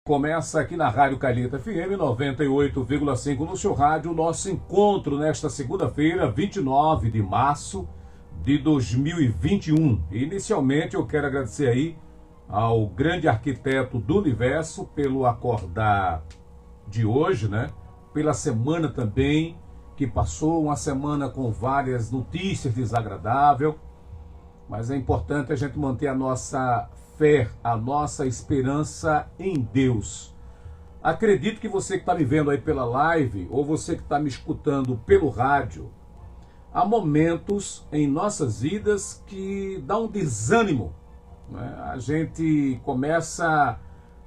Começa aqui na Rádio Calheta FM 98,5 no seu rádio, o nosso encontro nesta segunda-feira, 29 de março de 2021. Inicialmente eu quero agradecer aí ao grande arquiteto do universo pelo acordar de hoje, né? Pela semana também, que passou uma semana com várias notícias desagradáveis, mas é importante a gente manter a nossa fé, a nossa esperança em Deus. Acredito que você que está me vendo aí pela live, ou você que está me escutando pelo rádio, há momentos em nossas vidas que dá um desânimo, né? A gente começa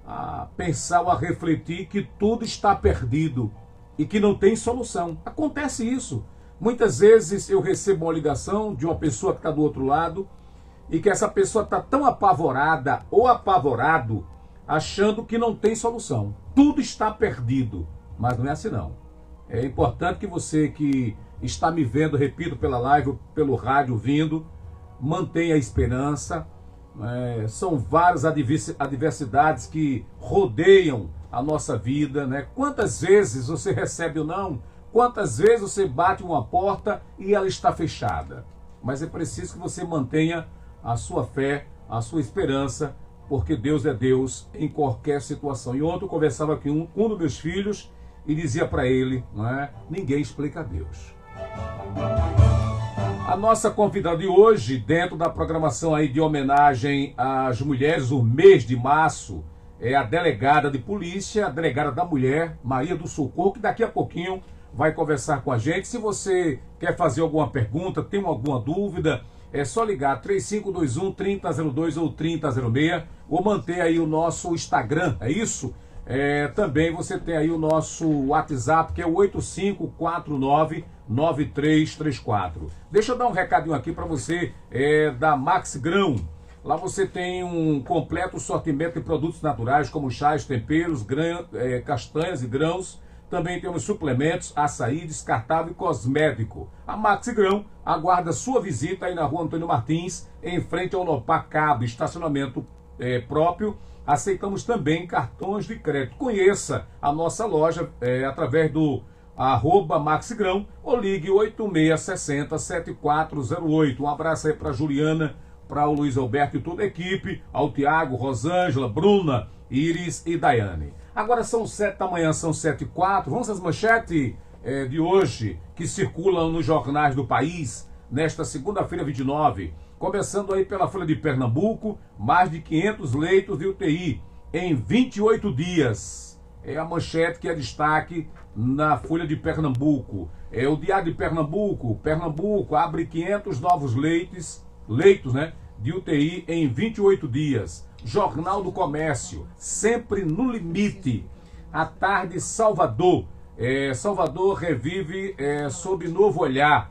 a pensar ou a refletir que tudo está perdido e que não tem solução. Acontece isso. Muitas vezes eu recebo uma ligação de uma pessoa que está do outro lado e que essa pessoa está tão apavorada ou apavorado, achando que não tem solução. Tudo está perdido, mas não é assim não. É importante que você que está me vendo, repito, pela live, pelo rádio, vindo, mantenha a esperança. São várias adversidades que rodeiam a nossa vida, né? Quantas vezes você recebe o não? Quantas vezes você bate uma porta e ela está fechada? Mas é preciso que você mantenha a sua fé, a sua esperança, porque Deus é Deus em qualquer situação. E ontem eu conversava com um dos meus filhos e dizia para ele, não é? Ninguém explica Deus. A nossa convidada de hoje, dentro da programação aí de homenagem às mulheres, o mês de março, é a delegada de polícia, a delegada da mulher, Maria do Socorro, que daqui a pouquinho vai conversar com a gente. Se você quer fazer alguma pergunta, tem alguma dúvida, é só ligar 3521-3002 ou 3006, ou manter aí o nosso Instagram, é isso? Também você tem aí o nosso WhatsApp, que é o 8549-9334. Deixa eu dar um recadinho aqui para você da Max Grão. Lá você tem um completo sortimento de produtos naturais, como chás, temperos, castanhas e grãos. Também temos suplementos, açaí, descartável e cosmético. A Max Grão aguarda sua visita aí na rua Antônio Martins, em frente ao Nopá Cabo, estacionamento próprio. Aceitamos também cartões de crédito. Conheça a nossa loja através do @MaxGrão ou ligue 8660-7408. Um abraço aí para Juliana, para o Luiz Alberto e toda a equipe, ao Tiago, Rosângela, Bruna, Iris e Daiane. Agora são 7 da manhã, são 7h04. Vamos às manchetes de hoje, que circulam nos jornais do país, nesta segunda-feira, 29. Começando aí pela Folha de Pernambuco, mais de 500 leitos de UTI em 28 dias. É a manchete que é destaque na Folha de Pernambuco. É o Diário de Pernambuco. Pernambuco abre 500 novos leitos, né, de UTI em 28 dias. Jornal do Comércio, sempre no limite. À tarde, Salvador. Salvador revive sob novo olhar.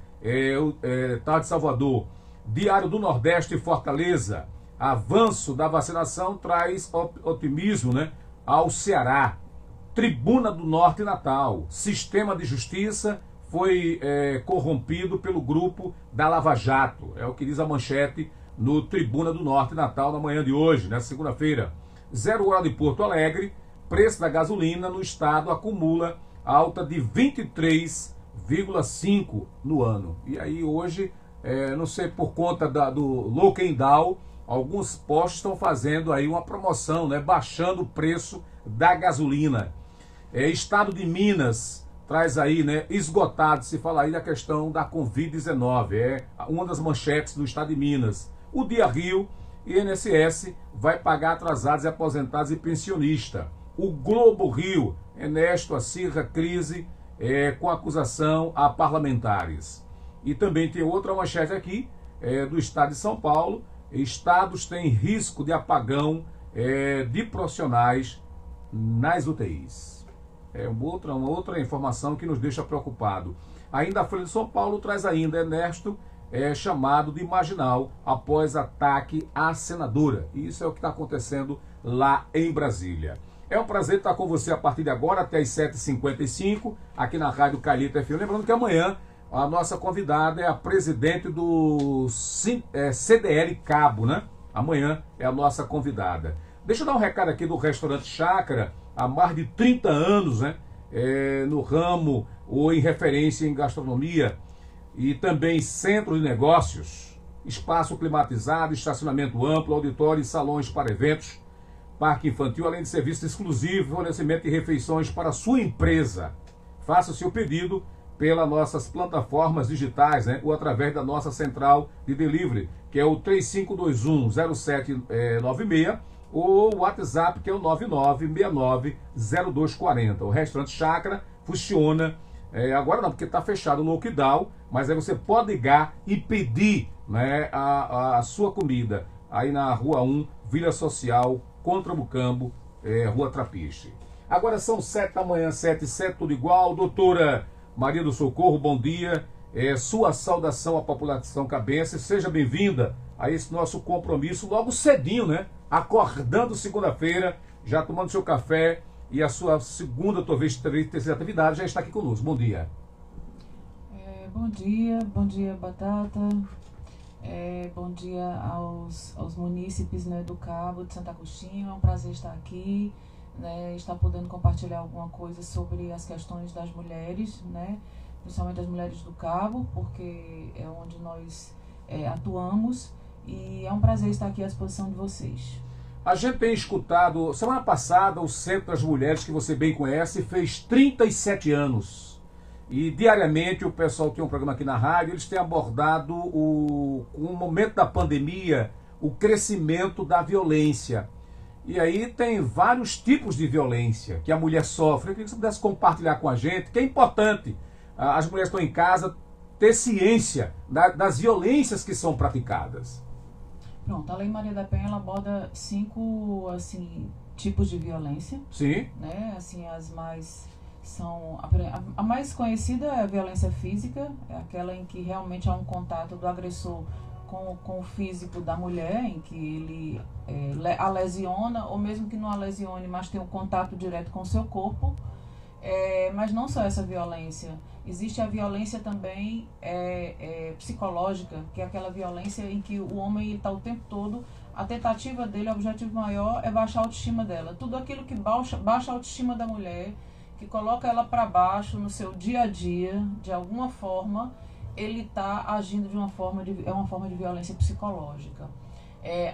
Tarde, Salvador. Diário do Nordeste, Fortaleza. Avanço da vacinação traz otimismo, né, ao Ceará. Tribuna do Norte, Natal. Sistema de justiça foi corrompido pelo grupo da Lava Jato. É o que diz a manchete no Tribuna do Norte, Natal, na manhã de hoje, nessa segunda-feira. 0 hora de Porto Alegre, preço da gasolina no estado acumula alta de 23,5% no ano. E aí hoje, não sei, por conta do lockdown, alguns postos estão fazendo aí uma promoção, né, baixando o preço da gasolina. Estado de Minas traz aí, né, esgotado, se fala aí da questão da Covid-19. É uma das manchetes do estado de Minas. O Dia Rio, INSS vai pagar atrasados e aposentados e pensionistas. O Globo Rio, Ernesto acirra crise com acusação a parlamentares. E também tem outra manchete aqui, do estado de São Paulo. Estados têm risco de apagão de profissionais nas UTIs. Uma outra informação que nos deixa preocupado. Ainda a Folha de São Paulo traz ainda Ernesto chamado de marginal após ataque à senadora. E isso é o que está acontecendo lá em Brasília. É um prazer estar com você a partir de agora até as 7h55 aqui na Rádio Calheta FM. Lembrando que amanhã a nossa convidada é a presidente do CDL Cabo, né? Amanhã é a nossa convidada. Deixa eu dar um recado aqui do restaurante Chácara, há mais de 30 anos, né? No ramo ou em referência em gastronomia e também centro de negócios, espaço climatizado, estacionamento amplo, auditório e salões para eventos, parque infantil, além de serviço exclusivo, fornecimento de refeições para a sua empresa. Faça o seu pedido pelas nossas plataformas digitais, né, ou através da nossa central de delivery, que é o 3521-0796, ou o WhatsApp, que é o 9969-0240. O restaurante Chácara funciona, agora não, porque está fechado no lockdown, mas aí você pode ligar e pedir, né, a sua comida aí na Rua 1, Vila Social, Contra Bucambo, Rua Trapiche. Agora são 7 da manhã, 7h07, tudo igual. Doutora Maria do Socorro, bom dia. Sua saudação à população cabense. Seja bem-vinda a esse nosso compromisso logo cedinho, né? Acordando segunda-feira, já tomando seu café e a sua segunda, talvez terceira atividade já está aqui conosco. Bom dia. Bom dia, Batata. Bom dia aos munícipes, né, do Cabo, de Santo Agostinho. É um prazer estar aqui, né, estar podendo compartilhar alguma coisa sobre as questões das mulheres, né, principalmente as mulheres do Cabo, porque é onde nós atuamos, e é um prazer estar aqui à disposição de vocês. A gente tem escutado, semana passada, o Centro das Mulheres, que você bem conhece, fez 37 anos. E diariamente o pessoal tem um programa aqui na rádio, eles têm abordado o momento da pandemia, o crescimento da violência. E aí tem vários tipos de violência que a mulher sofre. Eu queria que você pudesse compartilhar com a gente, que é importante as mulheres que estão em casa ter ciência das violências que são praticadas. Pronto, a Lei Maria da Penha ela aborda 5 tipos de violência. Sim. Né? Assim, as mais são a mais conhecida é a violência física, é aquela em que realmente há um contato do agressor com o físico da mulher, em que ele a lesiona, ou mesmo que não a lesione, mas tem um contato direto com o seu corpo. Mas não só essa violência, existe a violência também psicológica, que é aquela violência em que o homem está o tempo todo, a tentativa dele, o objetivo maior é baixar a autoestima dela. Tudo aquilo que baixa a autoestima da mulher, que coloca ela para baixo no seu dia a dia, de alguma forma, ele está agindo de uma forma de violência psicológica.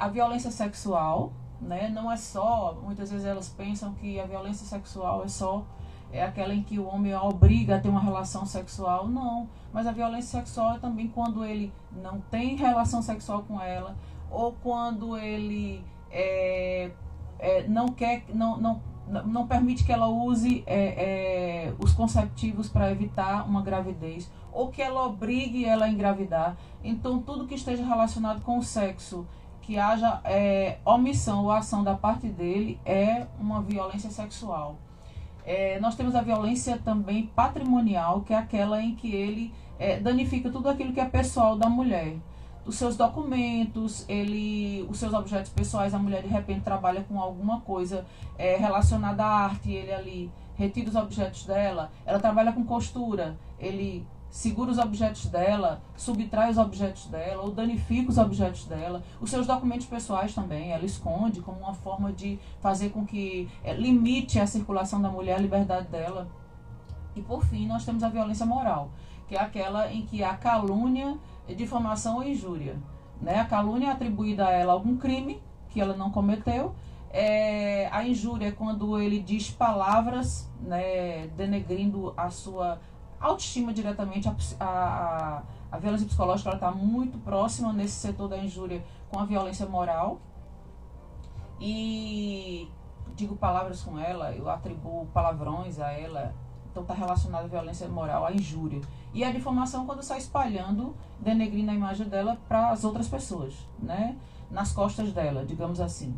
A violência sexual, né, não é só, muitas vezes elas pensam que a violência sexual é aquela em que o homem a obriga a ter uma relação sexual. Não, mas a violência sexual é também quando ele não tem relação sexual com ela, ou quando ele não permite que ela use os contraceptivos para evitar uma gravidez, ou que ela obrigue ela a engravidar. Então, tudo que esteja relacionado com o sexo, que haja omissão ou ação da parte dele, é uma violência sexual. Nós temos a violência também patrimonial, que é aquela em que ele danifica tudo aquilo que é pessoal da mulher. Os seus documentos, os seus objetos pessoais. A mulher de repente trabalha com alguma coisa relacionada à arte, ele ali retira os objetos dela. Ela trabalha com costura, ele segura os objetos dela, subtrai os objetos dela ou danifica os objetos dela. Os seus documentos pessoais também, ela esconde como uma forma de fazer com que limite a circulação da mulher, a liberdade dela. E por fim, nós temos a violência moral, que é aquela em que há calúnia, difamação ou injúria. Né? A calúnia é atribuída a ela algum crime que ela não cometeu. A injúria é quando ele diz palavras, né, denegrindo a sua autoestima diretamente. A violência psicológica está muito próxima nesse setor da injúria com a violência moral. E digo palavras com ela, eu atribuo palavrões a ela. Então está relacionado à violência moral, à injúria. E a difamação quando sai espalhando, denegrindo a imagem dela para as outras pessoas, né? Nas costas dela, digamos assim.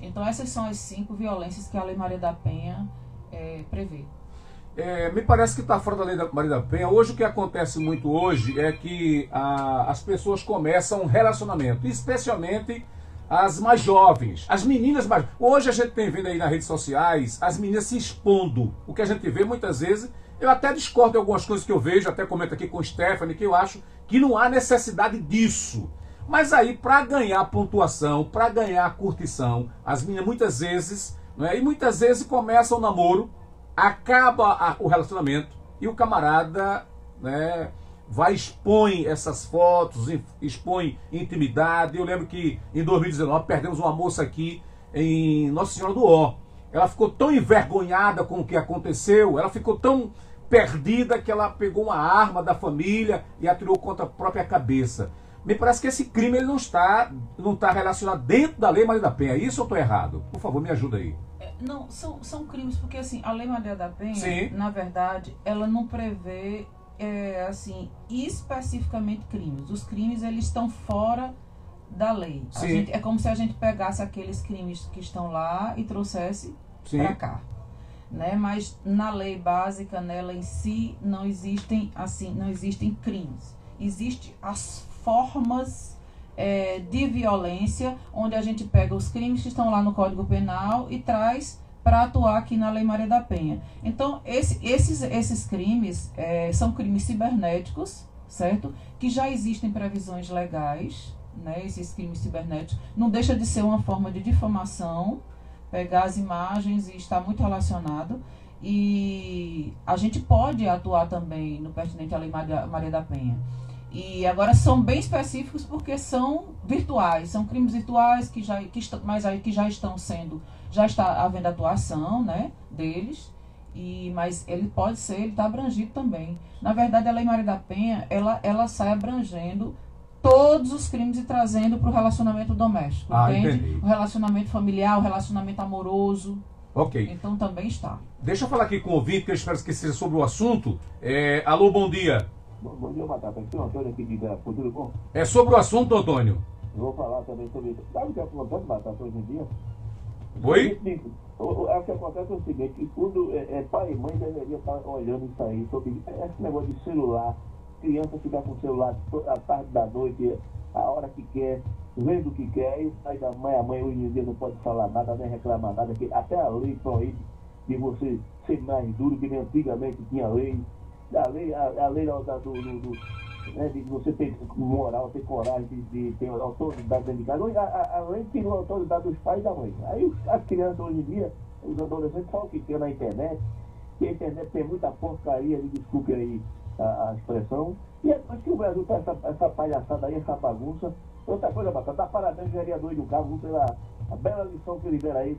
Então essas são as 5 violências que a Lei Maria da Penha prevê. Me parece que está fora da Lei Maria da Penha. Hoje o que acontece muito hoje é que as pessoas começam um relacionamento, especialmente as mais jovens, as meninas mais... Hoje a gente tem vendo aí nas redes sociais as meninas se expondo. O que a gente vê muitas vezes, eu até discordo de algumas coisas que eu vejo, até comento aqui com o Stephanie, que eu acho que não há necessidade disso. Mas aí, para ganhar pontuação, para ganhar curtição, as meninas muitas vezes, né, e muitas vezes começa o namoro, acaba o relacionamento e o camarada, né, vai expõe essas fotos, expõe intimidade. Eu lembro que em 2019 perdemos uma moça aqui em Nossa Senhora do Ó. Ela ficou tão envergonhada com o que aconteceu, ela ficou tão perdida que ela pegou uma arma da família e atirou contra a própria cabeça. Me parece que esse crime ele não está relacionado dentro da Lei Maria da Penha. Isso eu estou errado? Por favor, me ajuda aí. Não, são crimes, porque assim, a Lei Maria da Penha, Sim. na verdade, ela não prevê assim, especificamente crimes. Os crimes, eles estão fora da lei. É como se a gente pegasse aqueles crimes que estão lá e trouxesse para cá. Né? Mas na lei básica, nela em si, não existem crimes. Existem as formas de violência, onde a gente pega os crimes que estão lá no Código Penal e traz para atuar aqui na Lei Maria da Penha. Então, esses crimes são crimes cibernéticos, certo? Que já existem previsões legais, né? Esses crimes cibernéticos não deixa de ser uma forma de difamação, pegar as imagens e está muito relacionado. E a gente pode atuar também no pertinente à Lei Maria da Penha. E agora são bem específicos porque são virtuais, são crimes virtuais já está havendo atuação, né, deles, mas ele está abrangido também. Na verdade, a Lei Maria da Penha, ela sai abrangendo todos os crimes e trazendo para o relacionamento doméstico, entende? Entendi. O relacionamento familiar, o relacionamento amoroso. Ok. Então também está. Deixa eu falar aqui com o ouvinte, que eu espero que seja sobre o assunto. Alô, bom dia. Bom dia, Batata. Aqui é o Antônio aqui de Igarapu, tudo bom? É sobre o assunto, Antônio? Vou falar também sobre isso. Sabe o que acontece, Batata, hoje em dia? Oi? O que acontece é o seguinte, que tudo, pai e mãe deveriam estar olhando isso aí, sobre esse negócio de celular, criança ficar com o celular à tarde da noite, a hora que quer, vendo o que quer, aí o pai da mãe, a mãe hoje em dia não pode falar nada, nem reclamar nada, que até a lei proíbe de você ser mais duro, que nem antigamente tinha lei. A lei né, de você ter moral, ter coragem de ter autoridade dentro de casa. Hoje, a lei tirou a autoridade dos pais e da mãe. Aí as crianças hoje em dia, os adolescentes, falam o que tem na internet. E a internet tem muita porcaria, me desculpe aí a expressão. E acho que o Brasil tá essa palhaçada aí, essa bagunça. Outra coisa bacana, dá parabéns ao vereador do Cabo pela bela lição que ele deram aí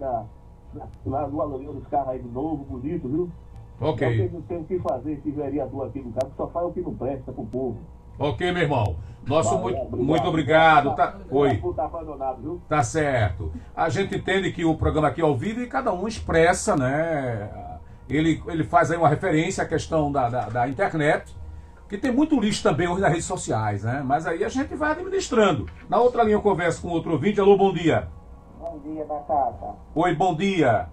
lá no aluguel dos carros aí de novo, bonito, viu? Ok. Não tem o que fazer esse vereador aqui do Cabo, só faz o que não presta pro povo. Ok, meu irmão. Muito obrigado. Tá, oi. Tá abandonado, viu? Tá certo. A gente entende que o programa aqui é ao vivo e cada um expressa, né? Ele faz aí uma referência à questão da internet, que tem muito lixo também hoje nas redes sociais, né? Mas aí a gente vai administrando. Na outra linha eu converso com outro ouvinte. Alô, bom dia. Bom dia, Batata. Oi, bom dia.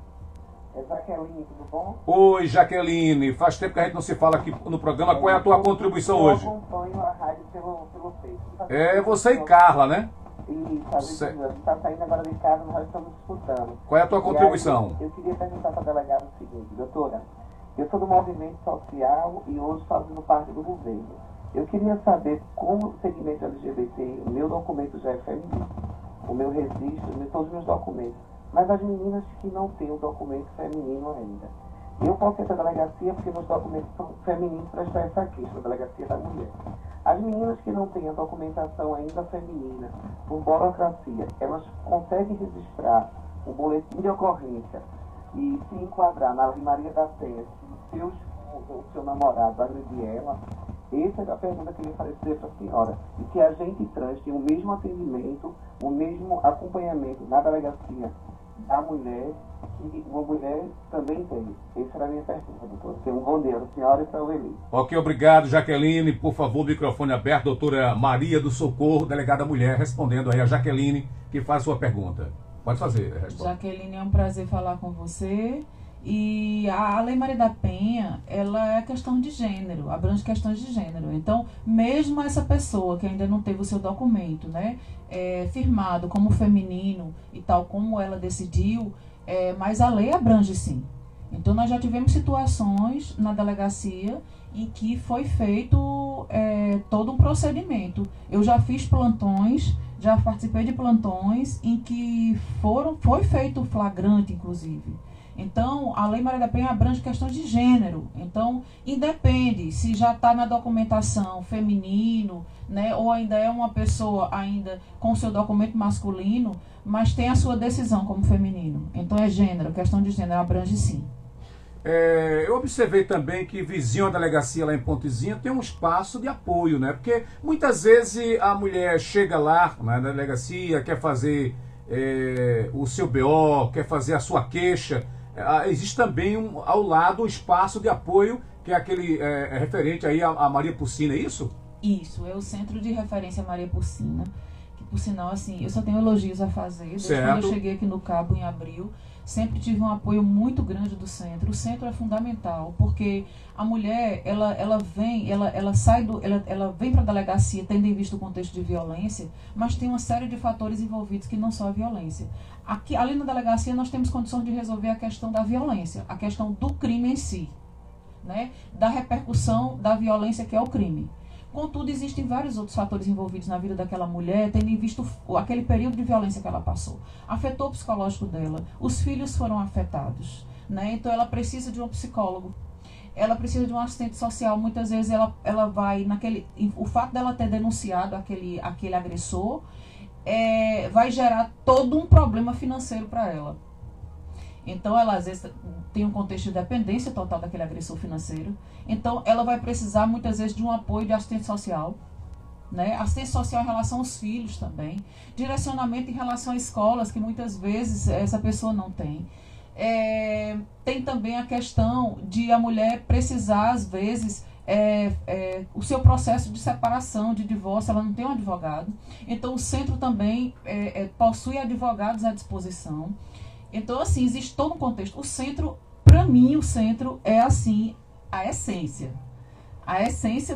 É Jaqueline, tudo bom? Oi, Jaqueline. Faz tempo que a gente não se fala aqui no programa. Qual é a tua contribuição hoje? Eu acompanho a rádio pelo Facebook. É você e Carla, né? Isso, a gente está saindo agora de casa, nós estamos escutando. Qual é a tua contribuição? Aí, eu queria perguntar para a delegada o seguinte, doutora. Eu sou do movimento social e hoje fazendo parte do governo. Eu queria saber como o segmento LGBT, o meu documento já é feminino, o meu registro, todos os meus documentos. Mas as meninas que não têm o documento feminino ainda. Eu posso ir para a delegacia porque meus documentos são femininos para estar essa queixa, a delegacia da mulher. As meninas que não têm a documentação ainda feminina, por burocracia, elas conseguem registrar um boletim de ocorrência e se enquadrar na Lei Maria da Penha, se o seu namorado agredir ela. Essa é a pergunta que eu ia fazer para a senhora. E se a gente trans tem o mesmo atendimento, o mesmo acompanhamento na delegacia da mulher, que uma mulher também tem. Essa era a minha pergunta, doutora. Tenha um bom dia, a senhora e para o Eli. Ok, obrigado, Jaqueline. Por favor, microfone aberto. Doutora Maria do Socorro, delegada mulher, respondendo aí a Jaqueline, que faz sua pergunta. Pode fazer. Jaqueline, é um prazer falar com você. E a Lei Maria da Penha, ela é questão de gênero, abrange questões de gênero. Então, mesmo essa pessoa que ainda não teve o seu documento, né, firmado como feminino e tal, como ela decidiu, mas a lei abrange sim. Então, nós já tivemos situações na delegacia em que foi feito todo um procedimento. Eu já fiz plantões Já participei de plantões em que foi feito flagrante, inclusive. Então, a Lei Maria da Penha abrange questões de gênero. Então, independe se já está na documentação feminino, né, ou ainda é uma pessoa ainda com seu documento masculino, mas tem a sua decisão como feminino. Então, é gênero, questão de gênero abrange sim. Eu observei também que vizinho à delegacia lá em Pontezinha tem um espaço de apoio, né? Porque muitas vezes a mulher chega lá na delegacia, quer fazer o seu BO, quer fazer a sua queixa. Existe também ao lado um espaço de apoio, que é aquele referente aí a Maria Porcina, é isso? Isso, é o Centro de Referência Maria Porcina, que por sinal, assim, eu só tenho elogios a fazer. Desde quando eu cheguei aqui no Cabo em abril, sempre tive um apoio muito grande do centro. O centro é fundamental, porque a mulher, ela vem para a delegacia tendo em vista o contexto de violência, mas tem uma série de fatores envolvidos que não só a violência. Aqui, ali na delegacia, nós temos condições de resolver a questão da violência, a questão do crime em si, né? Da repercussão da violência que é o crime. Contudo, existem vários outros fatores envolvidos na vida daquela mulher, tendo em vista aquele período de violência que ela passou. Afetou o psicológico dela, os filhos foram afetados, né? Então ela precisa de um psicólogo, ela precisa de um assistente social. Muitas vezes ela vai o fato dela ter denunciado aquele agressor vai gerar todo um problema financeiro para ela. Então, ela às vezes tem um contexto de dependência total daquele agressor financeiro. Então, ela vai precisar muitas vezes de um apoio de assistente social, né? Assistente social em relação aos filhos também. Direcionamento em relação a escolas, que muitas vezes essa pessoa não tem. Tem também a questão de a mulher precisar, às vezes, o seu processo de separação, de divórcio, ela não tem um advogado. Então, o centro também possui advogados à disposição. Então, assim, existe todo um contexto. O centro, para mim, o centro é, assim, a essência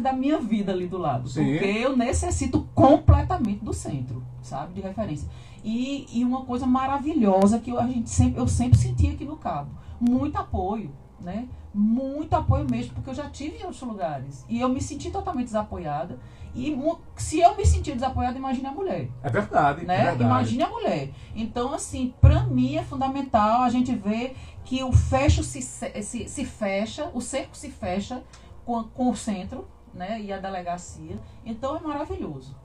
da minha vida ali do lado. Sim. Porque eu necessito completamente do centro, sabe, de referência. E uma coisa maravilhosa que eu sempre senti aqui no Cabo. Muito apoio, né? Muito apoio mesmo, porque eu já tive em outros lugares. E eu me senti totalmente desapoiada. E se eu me sentir desapoiada, imagine a mulher. É verdade, né? É verdade. Imagine a mulher. Então, assim, para mim é fundamental a gente ver que o fecho se fecha, o cerco se fecha com o centro, né? E a delegacia. Então é maravilhoso.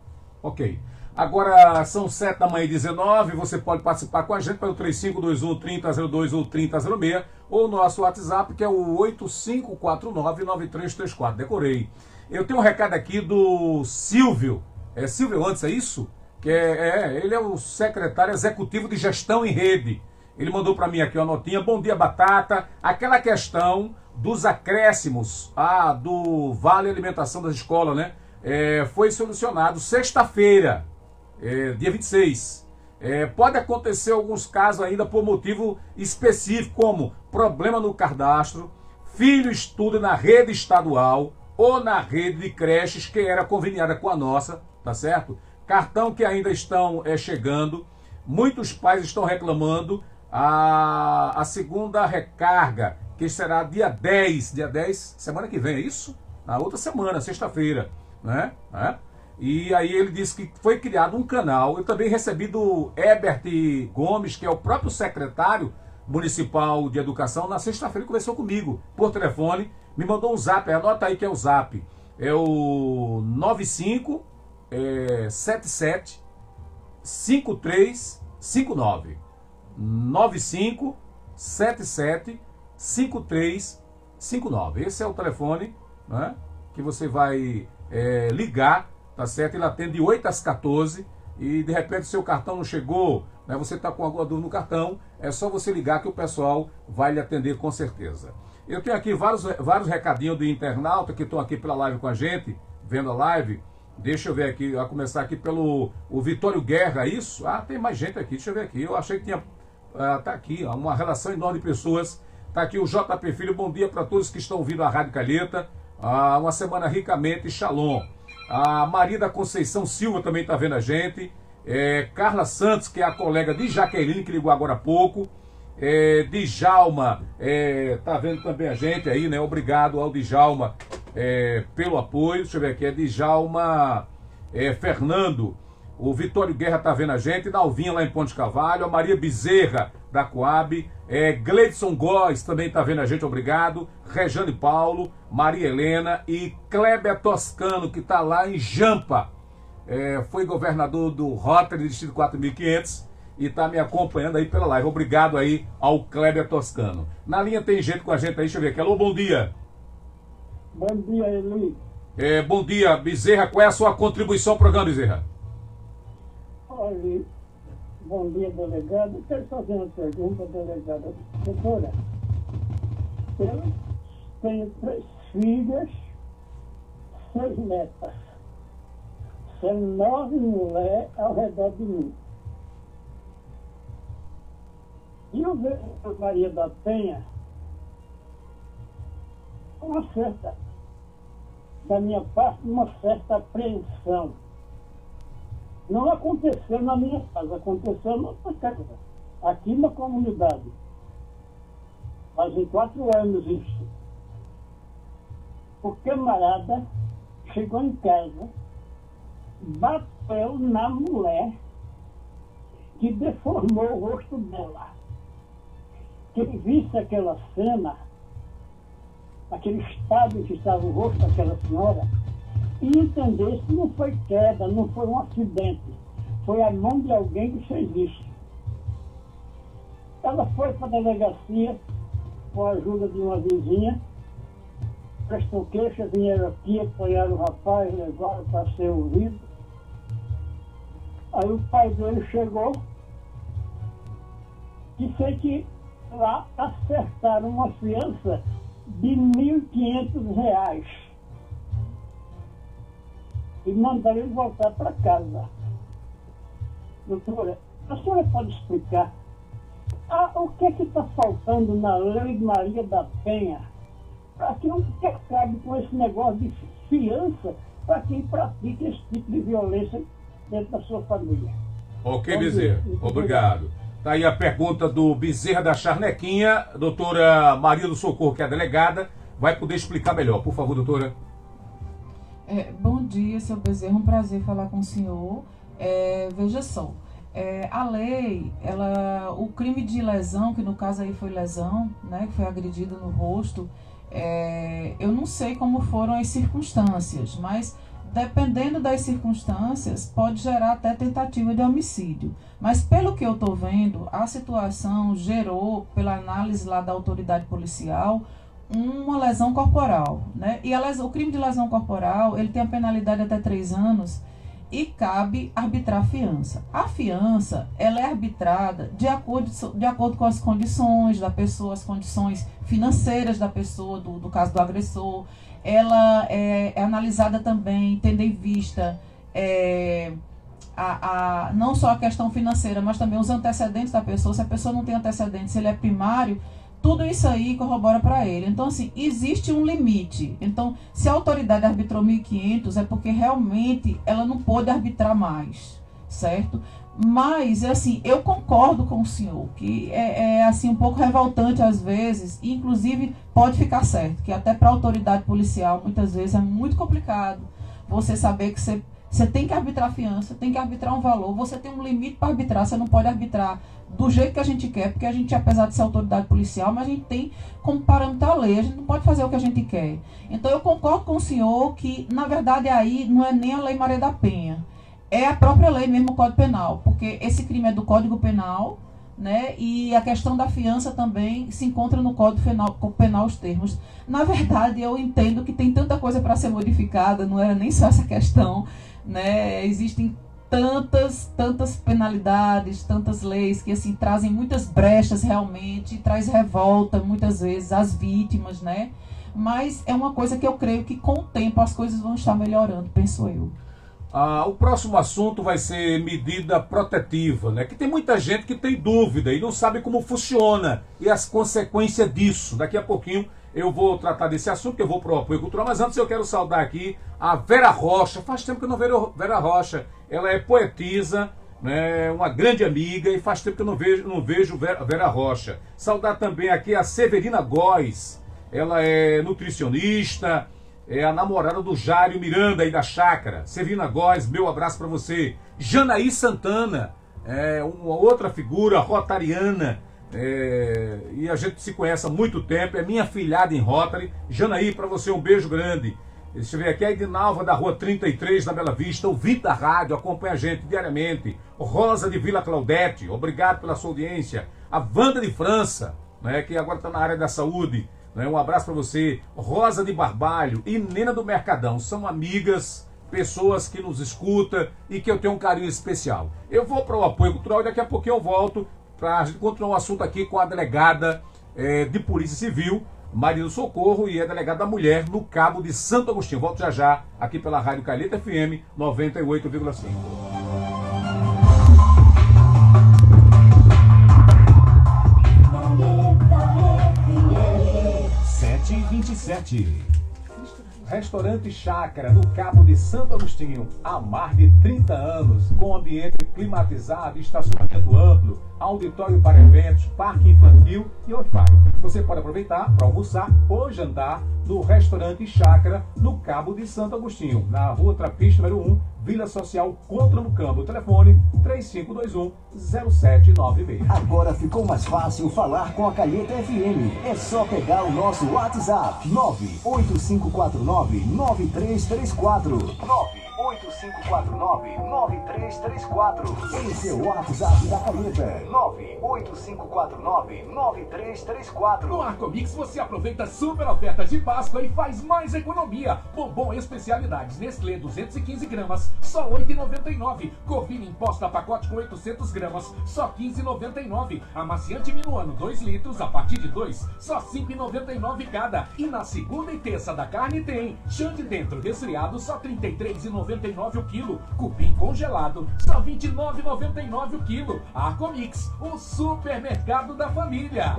Ok. Agora são 7h19, você pode participar com a gente pelo 3521-3002 ou 3006, ou o nosso WhatsApp, que é o 8549-9334. Decorei. Eu tenho um recado aqui do Silvio. É Silvio antes, é isso? Ele é o secretário executivo de gestão em rede. Ele mandou para mim aqui uma notinha. Bom dia, Batata. Aquela questão dos acréscimos do Vale Alimentação das escolas, né? Foi solucionado sexta-feira, dia 26. Pode acontecer alguns casos ainda por motivo específico, como problema no cadastro, filho estuda na rede estadual ou na rede de creches que era conveniada com a nossa, tá certo? Cartão que ainda estão chegando. Muitos pais estão reclamando a segunda recarga, que será dia 10, semana que vem, é isso? Na outra semana, sexta-feira, né? E aí ele disse que foi criado um canal. Eu também recebi do Herbert Gomes, que é o próprio secretário municipal de educação, na sexta-feira conversou comigo por telefone, me mandou um zap, anota aí que é o zap, é o 9577 5359 9577 5359. Esse é o telefone, né, que você vai ligar, tá certo? Ele atende de 8 às 14 e de repente o seu cartão não chegou, né, você está com alguma dúvida no cartão, é só você ligar que o pessoal vai lhe atender com certeza. Eu tenho aqui vários recadinhos do internauta que estão aqui pela live com a gente, vendo a live. Deixa eu ver aqui, vai começar aqui pelo o Vitório Guerra, isso? Tem mais gente aqui, deixa eu ver aqui. Eu achei que tinha, tá aqui, uma relação enorme de pessoas. Tá aqui o JP Filho, bom dia para todos que estão ouvindo a Rádio Calheta. Uma semana ricamente, shalom. A Maria da Conceição Silva também está vendo a gente. Carla Santos, que é a colega de Jaqueline, que ligou agora há pouco. Djalma tá vendo também a gente aí, né? Obrigado ao Djalma pelo apoio. Deixa eu ver aqui, Djalma Fernando. O Vitório Guerra tá vendo a gente, Dalvinha lá em Ponte Cavalho, a Maria Bezerra da Coab, Gleidson Góes também tá vendo a gente, obrigado. Rejane Paulo, Maria Helena e Kleber Toscano, que tá lá em Jampa. Foi governador do Rotary, Distrito 4500, e tá me acompanhando aí pela live. Obrigado aí ao Kleber Toscano. Na linha tem gente com a gente aí, deixa eu ver aqui. Alô, bom dia. Bom dia, Eli. Bom dia, Bezerra. Qual é a sua contribuição ao programa, Bezerra? Olha, bom dia, delegado. Quero fazer uma pergunta, delegada. Doutora, eu tenho 3 filhas, 6 netas. São 9 mulheres ao redor de mim. E eu vejo a Maria da Penha uma certa, da minha parte, uma certa apreensão. Não aconteceu na minha casa, aconteceu na outra casa, aqui na comunidade. Fazem 4 anos isso. O camarada chegou em casa, bateu na mulher que deformou o rosto dela. Quem visse aquela cena, aquele estado em que estava o rosto daquela senhora, e entender que não foi queda, não foi um acidente, foi a mão de alguém que fez isso. Ela foi para a delegacia com a ajuda de uma vizinha, prestou queixa, vieram aqui, apoiaram o rapaz, levaram para ser ouvido. Aí o pai dele chegou e sei que lá acertaram uma fiança de R$1.500 e mandaram ele voltar para casa. Doutora, a senhora pode explicar o que é que está faltando na lei de Maria da Penha para que não acabe com esse negócio de fiança para quem pratica esse tipo de violência dentro da sua família? Ok, Bezerra. Obrigado. Tá aí a pergunta do Bezerra da Charnequinha. Doutora Maria do Socorro, que é a delegada, vai poder explicar melhor. Por favor, doutora. Bom dia, seu Bezerra. Um prazer falar com o senhor. Veja só, a lei, o crime de lesão, que no caso aí foi lesão, né, que foi agredido no rosto, eu não sei como foram as circunstâncias, mas dependendo das circunstâncias, pode gerar até tentativa de homicídio. Mas pelo que eu estou vendo, a situação gerou, pela análise lá da autoridade policial, uma lesão corporal, né? E o crime de lesão corporal, ele tem a penalidade até 3 anos e cabe arbitrar a fiança. A fiança, ela é arbitrada de acordo com as condições da pessoa, as condições financeiras da pessoa, do caso do agressor. Ela é analisada também, tendo em vista não só a questão financeira, mas também os antecedentes da pessoa. Se a pessoa não tem antecedentes, se ele é primário, tudo isso aí corrobora para ele. Então, assim, existe um limite. Então, se a autoridade arbitrou 1.500, é porque realmente ela não pôde arbitrar mais, certo? Mas, assim, eu concordo com o senhor, que assim, um pouco revoltante às vezes, e inclusive pode ficar certo, que até para a autoridade policial, muitas vezes, é muito complicado você saber que você tem que arbitrar fiança, tem que arbitrar um valor, você tem um limite para arbitrar, você não pode arbitrar do jeito que a gente quer, porque a gente, apesar de ser autoridade policial, mas a gente tem como parâmetro a lei, a gente não pode fazer o que a gente quer. Então, eu concordo com o senhor que, na verdade, aí não é nem a Lei Maria da Penha, é a própria lei mesmo, o Código Penal, porque esse crime é do Código Penal, né? E a questão da fiança também se encontra no Código Penal os termos. Na verdade, eu entendo que tem tanta coisa para ser modificada, não era nem só essa questão, né? Existem tantas penalidades, tantas leis que assim trazem muitas brechas realmente, traz revolta muitas vezes às vítimas, né? Mas é uma coisa que eu creio que com o tempo as coisas vão estar melhorando, penso eu. O próximo assunto vai ser medida protetiva, né? Que tem muita gente que tem dúvida e não sabe como funciona e as consequências disso. Daqui a pouquinho eu vou tratar desse assunto, que eu vou para o apoio cultural, mas antes eu quero saudar aqui a Vera Rocha. Faz tempo que eu não vejo Vera Rocha. Ela é poetisa, né? Uma grande amiga, e faz tempo que eu não vejo Vera Rocha. Saudar também aqui a Severina Góes. Ela é nutricionista, é a namorada do Jário Miranda aí da Chácara. Sevina Góes, meu abraço para você. Janaí Santana, uma outra figura rotariana, e a gente se conhece há muito tempo, é minha afilhada em Rotary. Janaí, para você um beijo grande. Deixa eu ver aqui, a Edinalva da Rua 33, na Bela Vista, ouvinte da rádio, acompanha a gente diariamente. Rosa de Vila Claudete, obrigado pela sua audiência. A Wanda de França, né, que agora está na área da saúde, né, um abraço para você. Rosa de Barbalho e Nena do Mercadão, são amigas, pessoas que nos escutam e que eu tenho um carinho especial. Eu vou para o apoio cultural e daqui a pouquinho eu volto para a gente continuar o assunto aqui com a delegada de Polícia Civil, Maria do Socorro, e a delegada da Mulher no Cabo de Santo Agostinho. Volto já já aqui pela Rádio Calheta FM 98,5. 7h27. Restaurante Chácara, no Cabo de Santo Agostinho, há mais de 30 anos, com ambiente climatizado, estacionamento amplo, auditório para eventos, parque infantil e Wi-Fi. Você pode aproveitar para almoçar ou jantar no Restaurante Chácara, no Cabo de Santo Agostinho, na Rua Trapista, número 1, Vila Social Contra no Campo. Telefone 3521-0796. Agora ficou mais fácil falar com a Calheta FM. É só pegar o nosso WhatsApp 98549-9334. 98549-9334. Esse é o WhatsApp da Calheta. 98549-9334. No Arcomix você aproveita super ofertas de Páscoa e faz mais economia. Bombom Especialidades Nestlé 215 gramas, só R$ 8,99. Corvina imposta pacote com 800 gramas, só R$ 15,99. Amaciante Minuano 2 litros a partir de 2, só R$ 5,99 cada. E na segunda e terça da carne tem chã de dentro resfriado, só R$ 33,99 o quilo. Cupim congelado, só R$ 29,99 o quilo. Arcomix, o supermercado da família.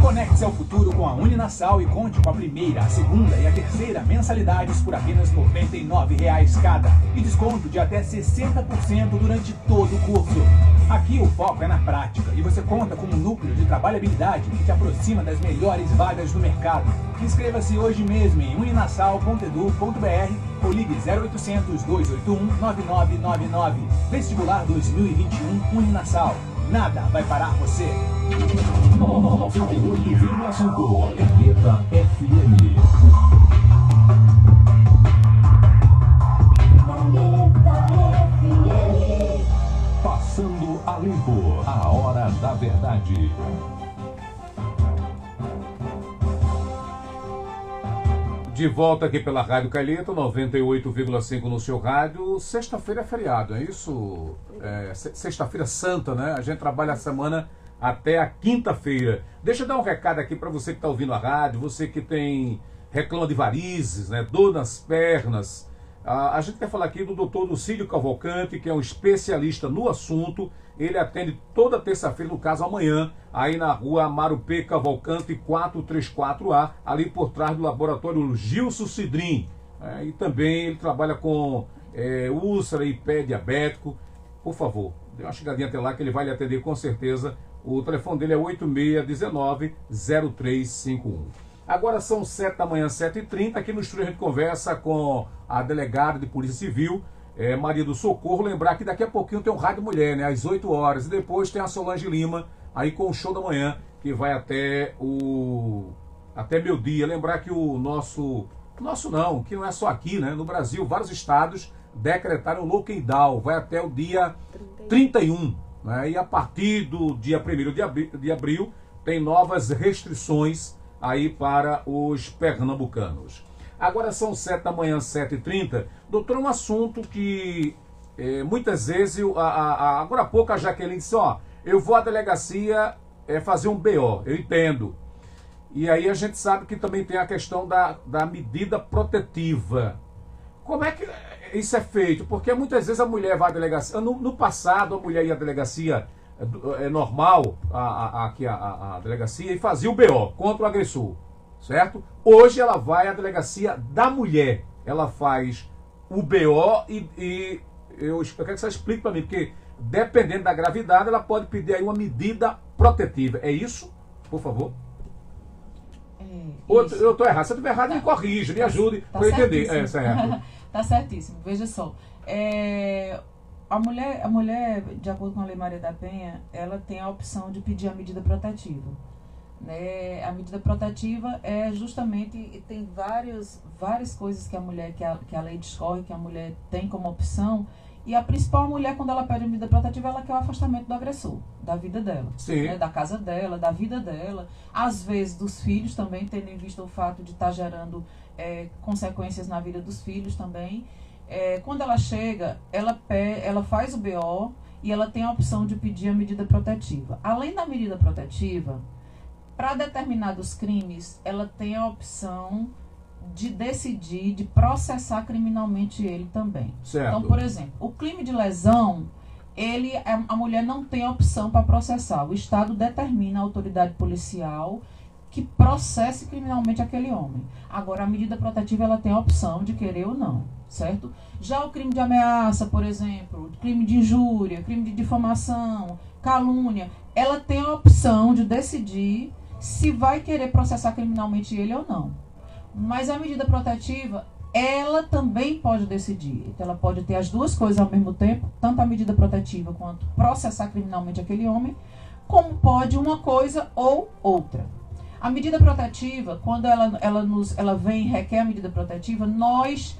Conecte-se ao futuro com a Uninasal e conte com a primeira, a segunda e a terceira mensalidades por apenas R$ 99,00 cada. E desconto de até 60% durante todo o curso. Aqui o foco é na prática e você conta com um núcleo de trabalhabilidade que te aproxima das melhores vagas do mercado. Inscreva-se hoje mesmo em uninasal.edu.br ou ligue 0800 281 9999. Vestibular 2021 Uninasal. Nada vai parar você. 98,5 Calheta FM. Passando a limpo, a hora da verdade. De volta aqui pela Rádio Calheta, 98,5 no seu rádio. Sexta-feira é feriado, é isso? Sexta-feira santa, né? A gente trabalha a semana até a quinta-feira. Deixa eu dar um recado aqui para você que está ouvindo a rádio, você que reclama de varizes, né? Dor nas pernas. A gente quer falar aqui do Dr. Lucílio Cavalcante, que é um especialista no assunto. Ele atende toda terça-feira, no caso amanhã, aí na rua Amaro P. Cavalcante 434A, ali por trás do laboratório Gilson Cidrim. E também ele trabalha com úlcera e pé diabético. Por favor, dê uma chegadinha até lá que ele vai lhe atender com certeza. O telefone dele é 8619-0351. Agora são 7 da manhã, 7h30. Aqui no estúdio a gente conversa com a delegada de Polícia Civil, Maria do Socorro. Lembrar que daqui a pouquinho tem um Rádio Mulher, né, às 8 horas. E depois tem a Solange Lima, aí com o Show da Manhã, que vai até meio-dia. Lembrar que que não é só aqui, né? No Brasil, vários estados decretaram o lockdown. Vai até o dia 31. Né? E a partir do dia 1º de abril, tem novas restrições aí para os pernambucanos. Agora são 7 da manhã, 7h30. Doutor, um assunto que muitas vezes, agora há pouco a Jaqueline disse, eu vou à delegacia fazer um BO, eu entendo. E aí a gente sabe que também tem a questão da medida protetiva. Como é que isso é feito? Porque muitas vezes a mulher vai à delegacia. No passado, a mulher ia à delegacia normal, a delegacia, e fazia o BO contra o agressor, certo? Hoje ela vai à delegacia da mulher. Ela faz o BO e eu quero que você explique para mim, porque dependendo da gravidade, ela pode pedir aí uma medida protetiva. É isso? Por favor. Eu estou errado. Se eu estiver errado, me corrija, me ajude para eu entender. Certo. Tá certíssimo. Veja só. A mulher, de acordo com a Lei Maria da Penha, ela tem a opção de pedir a medida protetiva. Né? A medida protetiva é justamente, tem várias coisas que a lei discorre, que a mulher tem como opção, e a principal mulher, quando ela pede a medida protetiva, ela quer o afastamento do agressor, da vida dela, né? Da casa dela, da vida dela, às vezes dos filhos também, tendo em vista o fato de estar gerando consequências na vida dos filhos também. Quando ela chega, ela faz o BO e ela tem a opção de pedir a medida protetiva. Além da medida protetiva, para determinados crimes, ela tem a opção de decidir, de processar criminalmente ele também. Certo. Então, por exemplo, o crime de lesão, a mulher não tem a opção para processar. O Estado determina a autoridade policial que processe criminalmente aquele homem. Agora, a medida protetiva, ela tem a opção de querer ou não, certo? Já o crime de ameaça, por exemplo, crime de injúria, crime de difamação, calúnia, ela tem a opção de decidir se vai querer processar criminalmente ele ou não. Mas a medida protetiva, ela também pode decidir. Então, ela pode ter as duas coisas ao mesmo tempo, tanto a medida protetiva quanto processar criminalmente aquele homem, como pode uma coisa ou outra. A medida protetiva, quando ela vem e requer a medida protetiva, nós,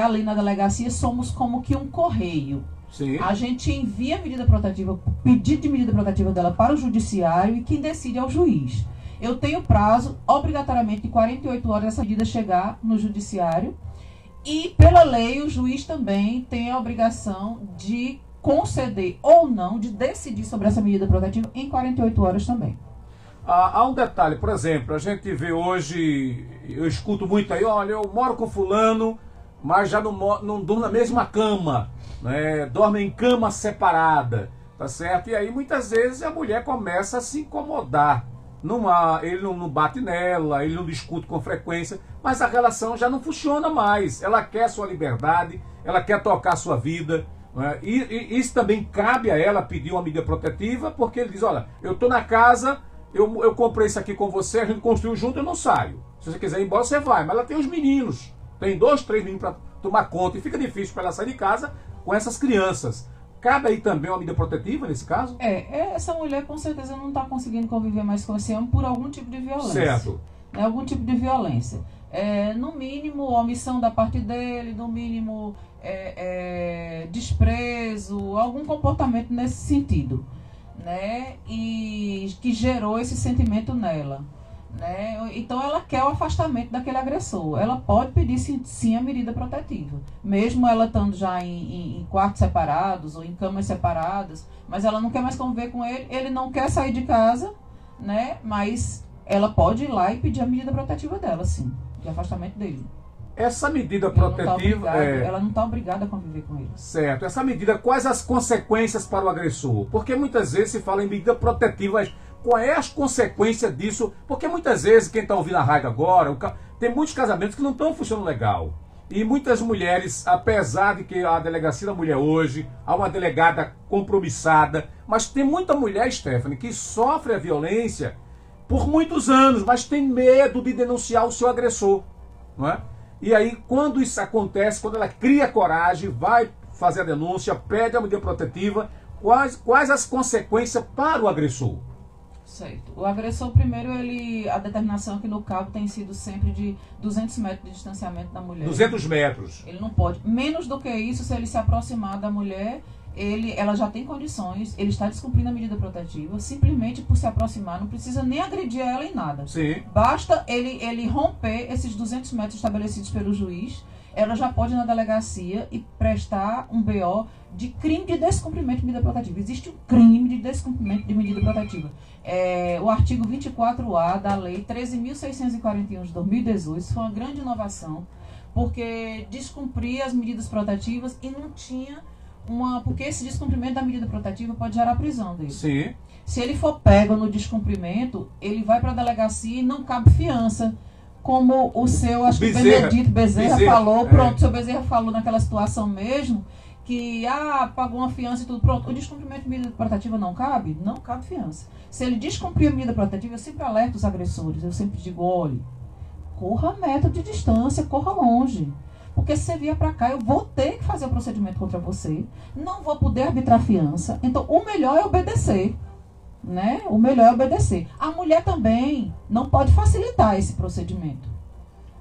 ali na delegacia, somos como que um correio. Sim. A gente envia a medida protetiva, o pedido de medida protetiva dela para o judiciário e quem decide é o juiz. Eu tenho prazo, obrigatoriamente, de 48 horas essa medida chegar no judiciário e, pela lei, o juiz também tem a obrigação de conceder ou não, de decidir sobre essa medida protetiva em 48 horas também. Há um detalhe, por exemplo, a gente vê hoje, eu escuto muito aí, olha, eu moro com fulano, mas já não durmo na mesma cama, né? Dorme em cama separada, tá certo? E aí muitas vezes a mulher começa a se incomodar. Ele não bate nela, ele não discute com frequência, mas a relação já não funciona mais. Ela quer sua liberdade, ela quer tocar sua vida, né? E isso também cabe a ela pedir uma medida protetiva, porque ele diz, olha, eu estou na casa, eu comprei isso aqui com você, a gente construiu junto, eu não saio. Se você quiser ir embora, você vai. Mas ela tem os meninos, tem 2, 3 meninos para tomar conta, e fica difícil para ela sair de casa com essas crianças. Cabe aí também uma medida protetiva nesse caso? Essa mulher com certeza não está conseguindo conviver mais com esse homem por algum tipo de violência. Certo. Algum tipo de violência. No mínimo, omissão da parte dele, no mínimo, desprezo, algum comportamento nesse sentido, né? E que gerou esse sentimento nela. Né? Então ela quer o afastamento daquele agressor. Ela pode pedir sim a medida protetiva, mesmo ela estando já em quartos separados ou em camas separadas, mas ela não quer mais conviver com ele, ele não quer sair de casa, né? Mas ela pode ir lá e pedir a medida protetiva dela, sim, de afastamento dele. Essa medida protetiva... Ela não está obrigada a conviver com ele. Certo. Essa medida, quais as consequências para o agressor? Porque muitas vezes se fala em medida protetiva, mas qual é as consequências disso? Porque muitas vezes, quem está ouvindo a rádio agora, tem muitos casamentos que não estão funcionando legal. E muitas mulheres, apesar de que a delegacia da mulher hoje, há uma delegada compromissada, mas tem muita mulher, Stephanie, que sofre a violência por muitos anos, mas tem medo de denunciar o seu agressor, não é? E aí, quando isso acontece, quando ela cria coragem, vai fazer a denúncia, pede a medida protetiva, quais as consequências para o agressor? Certo. O agressor, primeiro, a determinação aqui no cabo tem sido sempre de 200 metros de distanciamento da mulher. 200 metros. Ele não pode. Menos do que isso, se ele se aproximar da mulher, ela já tem condições, ele está descumprindo a medida protetiva, simplesmente por se aproximar, não precisa nem agredir ela em nada. Sim. Basta ele romper esses 200 metros estabelecidos pelo juiz, ela já pode ir na delegacia e prestar um BO de crime de descumprimento de medida protetiva. Existe um crime de descumprimento de medida protetiva. O artigo 24A da Lei 13.641 de 2018, isso foi uma grande inovação, porque descumpria as medidas protetivas e não tinha porque esse descumprimento da medida protetiva pode gerar prisão dele. Sim. Se ele for pego no descumprimento, ele vai para a delegacia e não cabe fiança. Como o seu, acho que Benedito Bezerra falou, pronto, o seu Bezerra falou naquela situação mesmo, que pagou uma fiança e tudo, pronto. O descumprimento de medida protetiva não cabe? Não cabe fiança. Se ele descumprir a medida protetiva, eu sempre alerto os agressores, eu sempre digo, olhe, corra metro de distância, corra longe. Porque se você vier para cá, eu vou ter que fazer o procedimento contra você, não vou poder arbitrar fiança, então o melhor é obedecer, né? O melhor é obedecer. A mulher também não pode facilitar esse procedimento.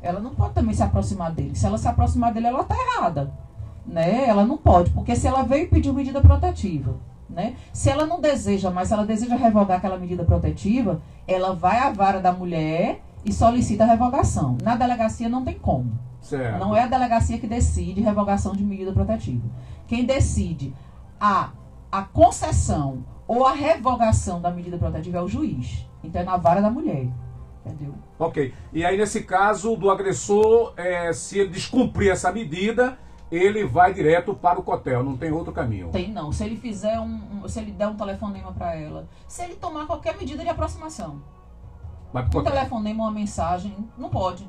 Ela não pode também se aproximar dele. Se ela se aproximar dele, ela está errada, né? Ela não pode, porque se ela veio pedir medida protetiva, né? Se ela não deseja, mas se ela deseja revogar aquela medida protetiva, ela vai à vara da mulher e solicita a revogação. Na delegacia não tem como. Certo. Não é a delegacia que decide revogação de medida protetiva. Quem decide a concessão ou a revogação da medida protetiva é o juiz. Então é na vara da mulher. Entendeu? Ok. E aí, nesse caso do agressor, se ele descumprir essa medida, ele vai direto para o cotel, não tem outro caminho. Tem não. Se ele fizer se ele der um telefonema para ela, se ele tomar qualquer medida de aproximação, um telefonema, uma mensagem, não pode.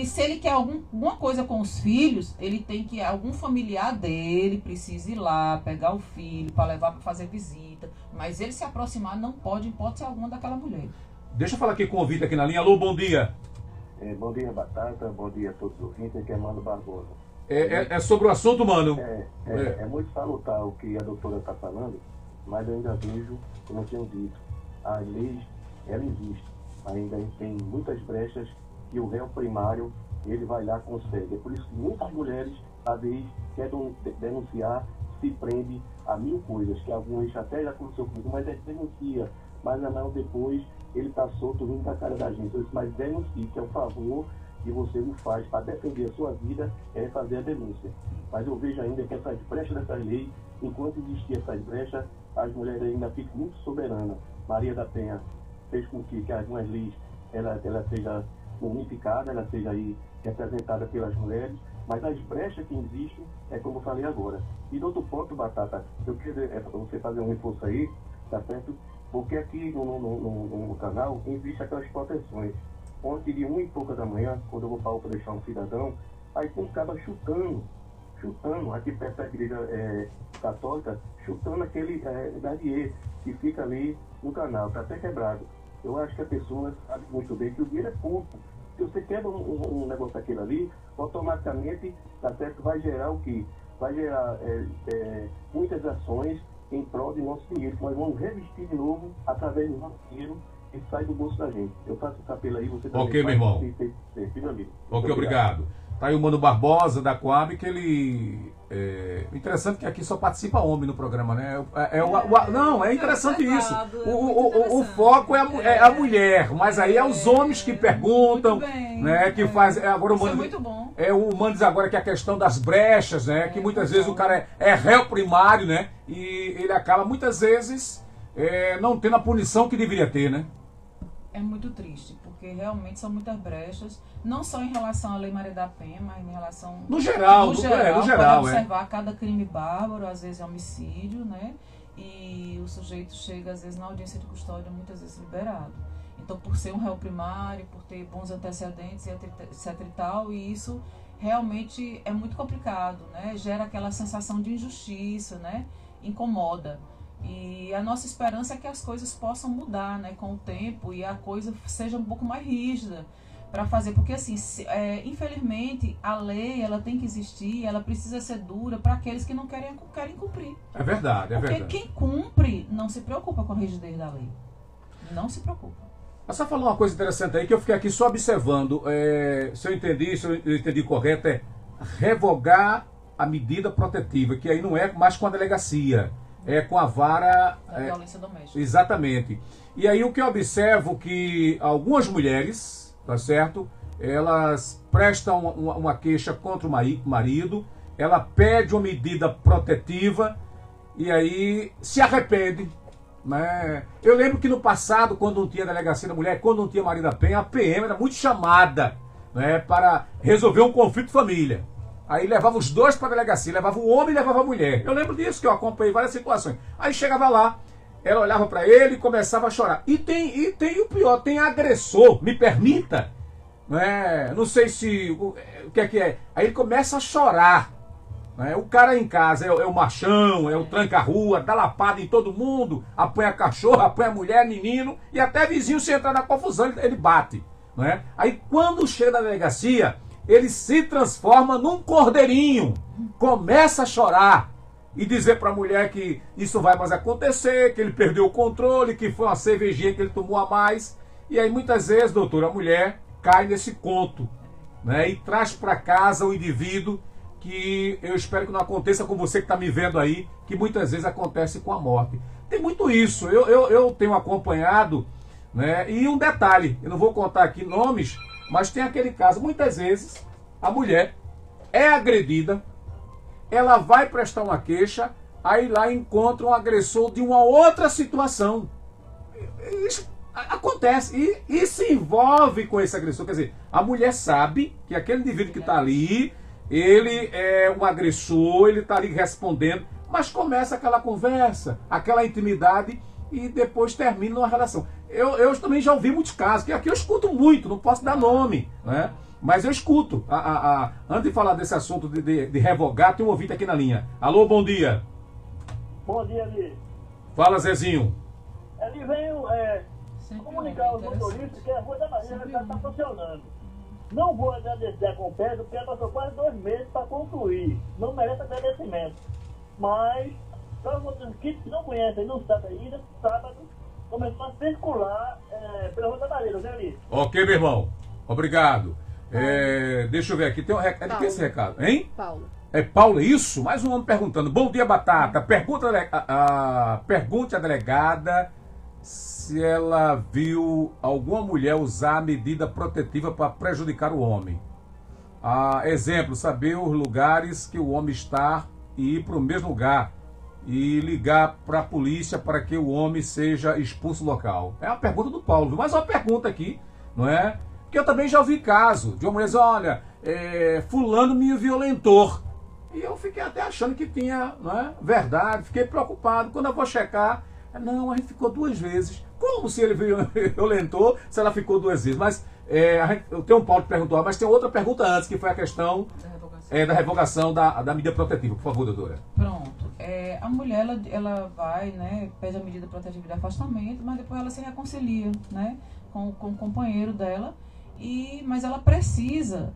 Se ele quer alguma coisa com os filhos, ele tem que, algum familiar dele precisa ir lá, pegar o filho, para levar para fazer visita. Mas ele se aproximar não pode, em hipótese alguma, daquela mulher. Deixa eu falar aqui com o ouvinte aqui na linha. Alô, bom dia. Bom dia, Batata. Bom dia a todos os ouvintes. Aqui é Mano Barbosa. É sobre o assunto, mano. É muito salutar o que a doutora está falando, mas eu ainda vejo, como eu tinha dito, a lei, ela existe. Ainda tem muitas brechas que o réu primário, ele vai lá e consegue. É por isso que muitas mulheres, às vezes, querem denunciar, se prende a mil coisas, que alguns até já aconteceu comigo, mas denuncia. Mas não, depois ele está solto vindo da cara da gente. Eu disse, mas denuncie, que é o favor que você me faz para defender a sua vida, é fazer a denúncia. Mas eu vejo ainda que essas brechas dessas leis, enquanto existir essas brechas, as mulheres ainda ficam muito soberanas. Maria da Penha fez com que algumas leis ela seja unificada, ela seja aí representada pelas mulheres, mas as brechas que existem é como eu falei agora. E do outro ponto, Batata, eu queria para você fazer um reforço aí, tá certo? Porque aqui no canal existe aquelas proteções. Ontem de 1 e pouca da manhã, quando eu vou para deixar um cidadão, aí tem um cara chutando, aqui perto da igreja católica, chutando aquele Darier que fica ali no canal, tá até quebrado. Eu acho que a pessoa sabe muito bem que o dinheiro é pouco. Se você quebra um negócio daquele ali, automaticamente, tá certo, vai gerar o quê? Vai gerar muitas ações em prol de nosso dinheiro, que nós vamos revestir de novo através do nosso dinheiro que sai do bolso da gente. Eu faço esse apelo aí, você também. Ok, meu irmão. Meu amigo. Ok, obrigado. Tá aí o Mano Barbosa, da Coab, que ele... interessante que aqui só participa homem no programa, né? Não, é interessante isso. O foco é a mulher, mas aí é os homens que perguntam, né? Que faz. Agora o Mano, isso é muito bom. O Mano diz agora que é a questão das brechas, né? Que muitas vezes o cara é réu primário, né? E ele acaba muitas vezes não tendo a punição que deveria ter, né? É muito triste, porque realmente são muitas brechas, não só em relação à Lei Maria da Penha, mas em relação... No geral, pode observar cada crime bárbaro, às vezes é homicídio, né? E o sujeito chega, às vezes, na audiência de custódia, muitas vezes liberado. Então, por ser um réu primário, por ter bons antecedentes, etc e tal, e isso realmente é muito complicado, né? Gera aquela sensação de injustiça, né? Incomoda. E a nossa esperança é que as coisas possam mudar, né, com o tempo e a coisa seja um pouco mais rígida para fazer, porque assim, infelizmente a lei ela tem que existir, ela precisa ser dura para aqueles que não querem cumprir. É verdade, porque quem cumpre não se preocupa com a rigidez da lei, não se preocupa. Você falou uma coisa interessante aí que eu fiquei aqui só observando, se eu entendi correto, é revogar a medida protetiva, que aí não é mais com a delegacia. É com a vara... Da violência doméstica. Exatamente. E aí o que eu observo que algumas mulheres, tá certo? Elas prestam uma queixa contra o marido, ela pede uma medida protetiva e aí se arrepende, né? Eu lembro que no passado, quando não tinha delegacia da mulher, quando não tinha Maria da Penha, a PM era muito chamada, né, para resolver um conflito de família. Aí levava os dois para a delegacia, levava o homem e levava a mulher. Eu lembro disso, que eu acompanhei várias situações. Aí chegava lá, ela olhava para ele e começava a chorar. E tem o pior, tem agressor, me permita, né? Não sei se o que é que é. Aí ele começa a chorar, Né? O cara em casa é o machão, é o tranca-rua, dá lapada em todo mundo, apanha cachorro, apanha mulher, menino, e até vizinho, se entrar na confusão, ele bate. Né? Aí quando chega na delegacia, ele se transforma num cordeirinho, começa a chorar e dizer para a mulher que isso vai mais acontecer, que ele perdeu o controle, que foi uma cervejinha que ele tomou a mais. E aí muitas vezes, doutor, a mulher cai nesse conto, né? E traz para casa o indivíduo que eu espero que não aconteça com você que está me vendo aí, que muitas vezes acontece com a morte. Tem muito isso, eu tenho acompanhado, né? E um detalhe, eu não vou contar aqui nomes, mas tem aquele caso, muitas vezes a mulher é agredida, ela vai prestar uma queixa, aí lá encontra um agressor de uma outra situação. Isso acontece e se envolve com esse agressor. Quer dizer, a mulher sabe que aquele indivíduo que está ali, ele é um agressor, ele está ali respondendo, mas começa aquela conversa, aquela intimidade e depois termina uma relação. Eu também já ouvi muitos casos, que aqui eu escuto muito, não posso dar nome, né? Mas eu escuto. Antes de falar desse assunto de revogar, tem um ouvinte aqui na linha. Alô, bom dia. Bom dia, Eli. Fala, Zezinho. Ele veio comunicar aos motoristas que a Rua da Maria está funcionando. Não vou agradecer a Compesa, porque ela passou quase 2 meses para concluir. Não merece agradecimento. Mas, para os motoristas que não conhecem, não sabem ainda, sábado começou a circular pela Rua da Maria, né, Eli? Ok, meu irmão. Obrigado. Deixa eu ver aqui, tem um recado. De que é esse recado? Hein? Paulo. É Paulo, é isso? Mais um homem perguntando. Bom dia, Batata. Pergunte à delegada se ela viu alguma mulher usar medida protetiva para prejudicar o homem. Exemplo, saber os lugares que o homem está e ir para o mesmo lugar e ligar para a polícia para que o homem seja expulso do local. É uma pergunta do Paulo, mas uma pergunta aqui, não é? Porque eu também já ouvi caso de uma mulher dizer, olha, fulano me violentou. E eu fiquei até achando que tinha, não é, verdade, fiquei preocupado. Quando eu vou checar, não, a gente ficou 2 vezes. Como se ele violentou, se ela ficou 2 vezes? Mas eu tenho um Paulo que perguntou, mas tem outra pergunta antes, que foi a questão da revogação da medida protetiva. Por favor, doutora. Pronto. A mulher, ela vai, né, pede a medida protetiva de afastamento, mas depois ela se reconcilia, né, com o companheiro dela. Mas ela precisa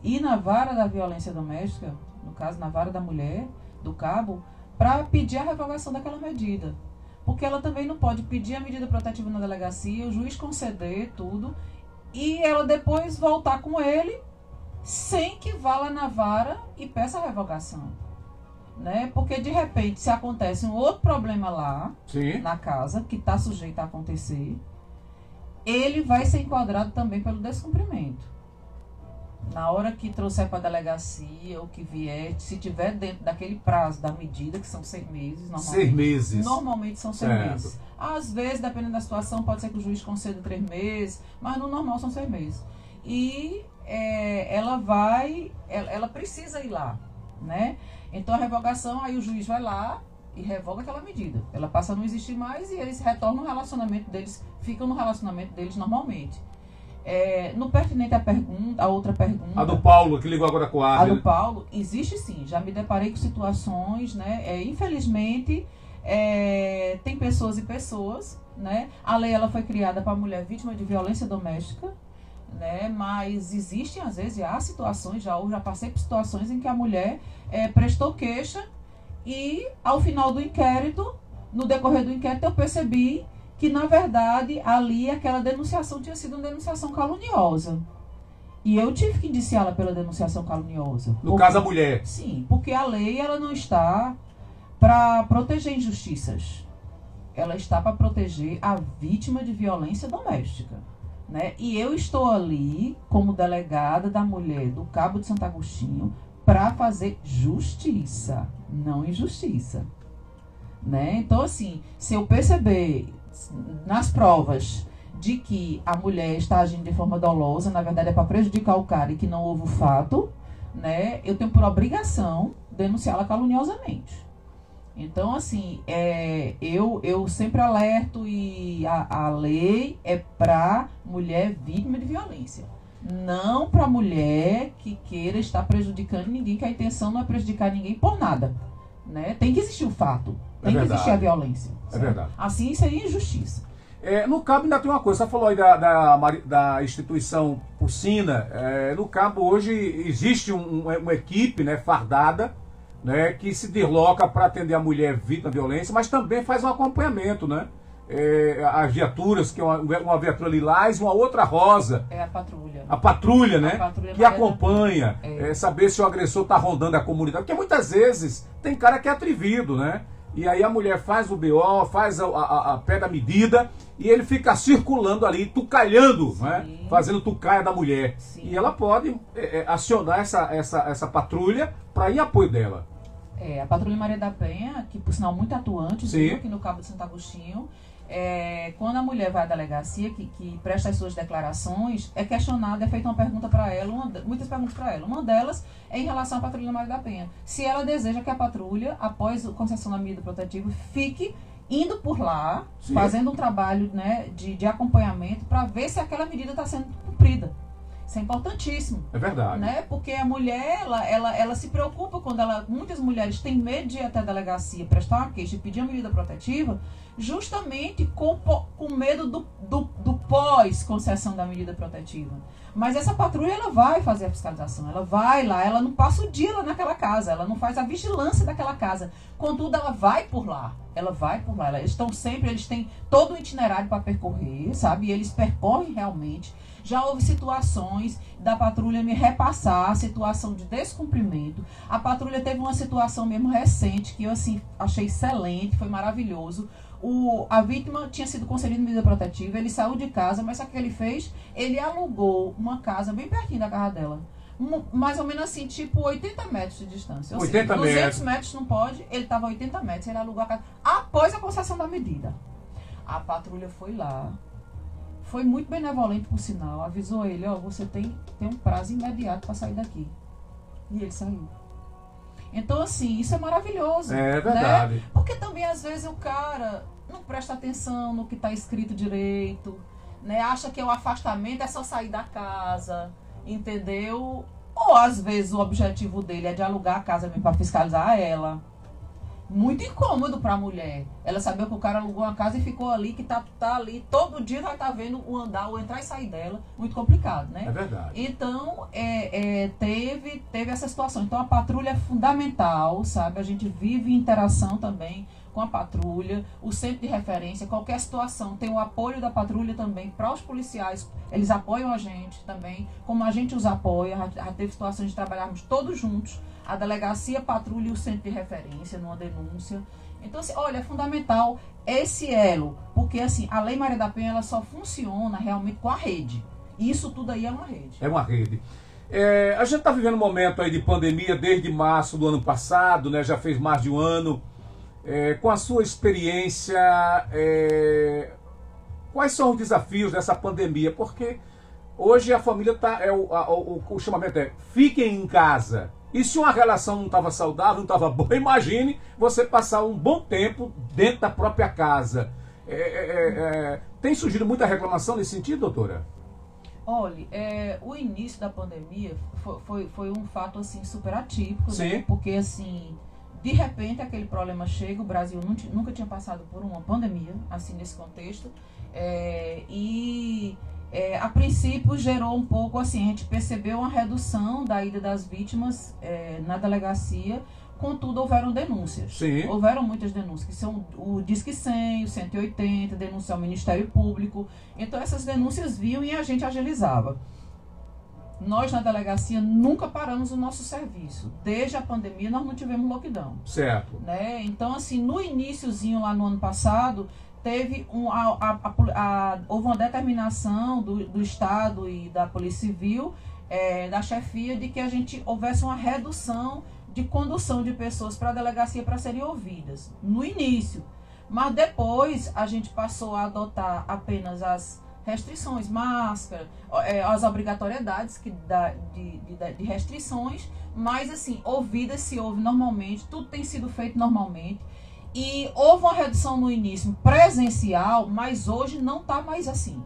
ir na vara da violência doméstica, no caso, na vara da mulher, do cabo, para pedir a revogação daquela medida. Porque ela também não pode pedir a medida protetiva na delegacia, o juiz conceder tudo, e ela depois voltar com ele sem que vá lá na vara e peça a revogação. Né? Porque, de repente, se acontece um outro problema lá, sim, na casa, que está sujeito a acontecer, ele vai ser enquadrado também pelo descumprimento. Na hora que trouxer para a delegacia ou que vier, se tiver dentro daquele prazo da medida, que são 6 meses. Normalmente, 6 meses. Normalmente são 6 meses. Às vezes, dependendo da situação, pode ser que o juiz conceda 3 meses, mas no normal são 6 meses. E ela precisa ir lá, né? Então a revogação, aí o juiz vai lá e revoga aquela medida. Ela passa a não existir mais e eles retornam no relacionamento deles, ficam no relacionamento deles normalmente. No pertinente a outra pergunta... A do Paulo, que ligou agora com a do Paulo, existe sim. Já me deparei com situações, né? Infelizmente, tem pessoas e pessoas, né? A lei ela foi criada para a mulher vítima de violência doméstica, né? Mas existem, às vezes, há situações, já passei por situações em que a mulher prestou queixa e, ao final do inquérito, no decorrer do inquérito, eu percebi que, na verdade, ali aquela denunciação tinha sido uma denunciação caluniosa. E eu tive que indiciá-la pela denunciação caluniosa. No caso, a mulher. Sim, porque a lei ela não está para proteger injustiças. Ela está para proteger a vítima de violência doméstica. Né? E eu estou ali como delegada da mulher do Cabo de Santo Agostinho para fazer justiça, não injustiça. Né? Então, assim, se eu perceber nas provas de que a mulher está agindo de forma dolosa, na verdade é para prejudicar o cara e que não houve o fato, né, eu tenho por obrigação denunciá-la caluniosamente. Então, assim, eu sempre alerto e a lei é para mulher vítima de violência. Não para a mulher que queira estar prejudicando ninguém, que a intenção não é prejudicar ninguém por nada. Né? Tem que existir o fato, tem que existir a violência. É verdade. Assim seria injustiça. No cabo ainda tem uma coisa, você falou aí da instituição Ursina. No cabo hoje existe uma equipe, né, fardada, né, que se desloca para atender a mulher vítima de violência, mas também faz um acompanhamento, né? As viaturas, que é uma viatura lilás, uma outra rosa. É a patrulha. A patrulha, né? A patrulha que acompanha, É. Saber se o agressor está rondando a comunidade. Porque muitas vezes tem cara que é atrevido, né? E aí a mulher faz o BO, faz a pé da medida, e ele fica circulando ali, tucalhando, né? Fazendo tucaia da mulher. Sim. E ela pode acionar essa patrulha para ir em apoio dela. A Patrulha Maria da Penha, que por sinal muito atuante, Sim. aqui no Cabo de Santo Agostinho, quando a mulher vai à delegacia, que presta as suas declarações, é questionada, é feita uma pergunta para ela, muitas perguntas para ela. Uma delas é em relação à Patrulha Maria da Penha. Se ela deseja que a patrulha, após a concessão da medida protetiva, fique indo por lá, Sim. fazendo um trabalho, né, de acompanhamento para ver se aquela medida está sendo cumprida. Isso é importantíssimo. É verdade. Né? Porque a mulher, ela se preocupa quando muitas mulheres têm medo de ir até a delegacia prestar uma queixa e pedir uma medida protetiva, justamente com medo do pós-concessão da medida protetiva. Mas essa patrulha, ela vai fazer a fiscalização, ela vai lá, ela não passa o dia lá naquela casa, ela não faz a vigilância daquela casa. Contudo, ela vai por lá, eles têm todo o itinerário para percorrer, sabe? E eles percorrem realmente. Já houve situações da patrulha me repassar, situação de descumprimento. A patrulha teve uma situação mesmo recente, que eu assim, achei excelente, foi maravilhoso. A vítima tinha sido concedida medida protetiva, ele saiu de casa, mas sabe o que ele fez? Ele alugou uma casa bem pertinho da casa dela. Mais ou menos assim, tipo 80 metros de distância. 80 200 metros. metros não pode, ele estava a 80 metros, ele alugou a casa após a concessão da medida. A patrulha foi lá. Foi muito benevolente, por sinal. Avisou ele, você tem um prazo imediato para sair daqui. E ele saiu. Então, assim, isso é maravilhoso. É verdade. Né? Porque também, às vezes, o cara não presta atenção no que está escrito direito, né? Acha que o afastamento é só sair da casa, entendeu? Ou, às vezes, o objetivo dele é de alugar a casa mesmo para fiscalizar ela. Muito incômodo para a mulher. Ela sabia que o cara alugou uma casa e ficou ali, que tá ali, todo dia vai estar vendo o andar, o entrar e sair dela. Muito complicado, né? É verdade. Então, teve essa situação. Então, a patrulha é fundamental, sabe? A gente vive em interação também com a patrulha, o centro de referência, qualquer situação. Tem o apoio da patrulha também para os policiais. Eles apoiam a gente também, como a gente os apoia. Já teve situações de trabalharmos todos juntos. A delegacia, a patrulha e o centro de referência numa denúncia. Então, assim, olha, é fundamental esse elo, porque assim, a Lei Maria da Penha, ela só funciona realmente com a rede. E isso tudo aí é uma rede. É uma rede. A gente está vivendo um momento aí de pandemia desde março do ano passado, né? Já fez mais de um ano. Com a sua experiência, quais são os desafios dessa pandemia? Porque hoje a família está, o chamamento é fiquem em casa. E se uma relação não estava saudável, não estava boa, imagine você passar um bom tempo dentro da própria casa. Tem surgido muita reclamação nesse sentido, doutora? Olha, o início da pandemia foi um fato assim, super atípico, né? Sim. Porque assim, de repente aquele problema chega, o Brasil nunca tinha passado por uma pandemia, assim, nesse contexto, a princípio gerou um pouco assim, a gente percebeu uma redução da ida das vítimas na delegacia, contudo houveram denúncias. Sim. Houveram muitas denúncias, que são o Disque 100, o 180, denúncia ao Ministério Público. Então essas denúncias vinham e a gente agilizava. Nós na delegacia nunca paramos o nosso serviço. Desde a pandemia nós não tivemos lockdown. Certo. Né? Então assim, no iniciozinho lá no ano passado, teve houve uma determinação do Estado e da Polícia Civil, da chefia, de que a gente houvesse uma redução de condução de pessoas para a delegacia para serem ouvidas, no início. Mas depois a gente passou a adotar apenas as restrições, máscara, as obrigatoriedades de restrições, mas assim, ouvidas se ouve normalmente, tudo tem sido feito normalmente. E houve uma redução no início presencial, mas hoje não está mais assim.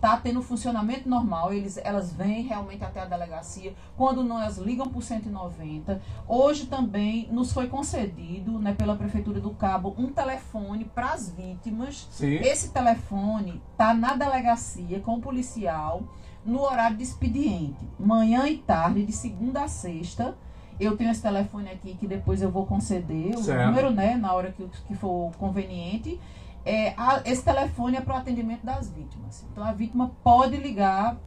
tá tendo funcionamento normal, elas vêm realmente até a delegacia, quando não, elas ligam por 190. Hoje também nos foi concedido, né, pela Prefeitura do Cabo, um telefone para as vítimas. Sim. Esse telefone está na delegacia com o policial no horário de expediente, manhã e tarde, de segunda a sexta. Eu tenho esse telefone aqui que depois eu vou conceder o número, né, na hora que for conveniente. Esse telefone é para o atendimento das vítimas. Então a vítima pode ligar